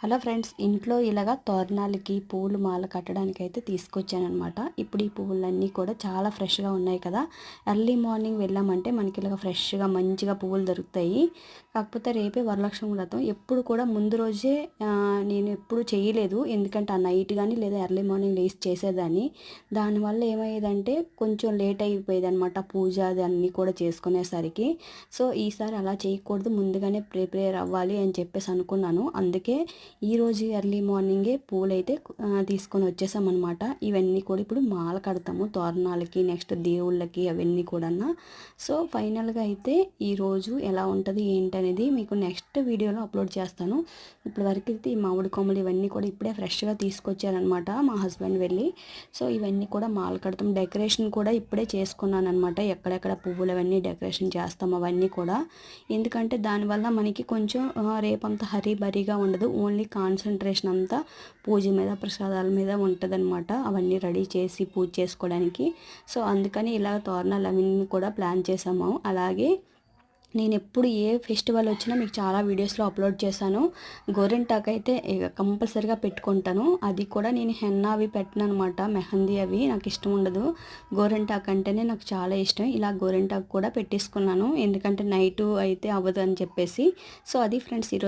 Hello friends, ఇంట్లో ఇలాగా తోరణాలకి పూలు మాల కట్టడానికి అయితే తీసుకొచ్చానమాట. ఇప్పుడు ఈ పువ్వులన్నీ కూడా చాలా ఫ్రెష్గా ఉన్నాయి కదా. ఎర్లీ మార్నింగ్ వెళ్ళామంటే మనకి ఇలాగ ఫ్రెష్గా మంచిగా పువ్వులు దొరుకుతాయి. కాకపోతే రేపే వరలక్ష్మి వ్రతం. ఎప్పుడు కూడా ముందు రోజే నేను ఎప్పుడు చేయలేదు, ఎందుకంటే ఆ నైట్ కానీ లేదా ఎర్లీ మార్నింగ్ లేసి చేసేదాన్ని. దానివల్ల ఏమయ్యేదంటే కొంచెం లేట్ అయిపోయేది అనమాట, పూజ అది అన్నీ కూడా చేసుకునేసరికి. సో ఈసారి అలా చేయకూడదు, ముందుగానే ప్రిపేర్ అవ్వాలి అని చెప్పేసి అనుకున్నాను. అందుకే ఈరోజు ఎర్లీ మార్నింగే పూలైతే తీసుకొని వచ్చేసామన్నమాట. ఇవన్నీ కూడా ఇప్పుడు మాల కడతాము తోరణాలకి, నెక్స్ట్ దేవుళ్ళకి, అవన్నీ కూడా. సో ఫైనల్గా అయితే ఈరోజు ఎలా ఉంటుంది ఏంటనేది మీకు నెక్స్ట్ వీడియోలో అప్లోడ్ చేస్తాను. ఇప్పుడు వరకు అయితే ఈ మామిడి కొమ్మలు ఇవన్నీ కూడా ఇప్పుడే ఫ్రెష్గా తీసుకొచ్చారనమాట మా హస్బెండ్ వెళ్ళి. సో ఇవన్నీ కూడా మాల కడతాం. డెకరేషన్ కూడా ఇప్పుడే చేసుకున్నాను అనమాట. ఎక్కడెక్కడ పువ్వులు అవన్నీ డెకరేషన్ చేస్తాం అవన్నీ కూడా. ఎందుకంటే దానివల్ల మనకి కొంచెం రేపంతా హరీబరీగా ఉండదు, ఓన్లీ కాన్సన్ట్రేషన్ అంతా పూజ మీద, ప్రసాదాల మీద ఉంటుందన్నమాట. అవన్నీ రెడీ చేసి పూజ చేసుకోవడానికి. సో అందుకని ఇలా తోరణాలు అవన్నీ కూడా ప్లాన్ చేసాము. అలాగే నేను ఎప్పుడు ఏ ఫెస్టివల్ వచ్చినా మీకు చాలా వీడియోస్లో అప్లోడ్ చేశాను. గోరింటాకు అయితే కంపల్సరీగా పెట్టుకుంటాను. అది కూడా నేను హెన్నా అవి పెట్టను అనమాట, మెహందీ అవి నాకు ఇష్టం ఉండదు. గోరింటాకు అంటేనే నాకు చాలా ఇష్టం. ఇలా గోరింటాకు కూడా పెట్టేసుకున్నాను, ఎందుకంటే నైటు అయితే అవ్వదు అని చెప్పేసి. సో అది ఫ్రెండ్స్ ఈరోజు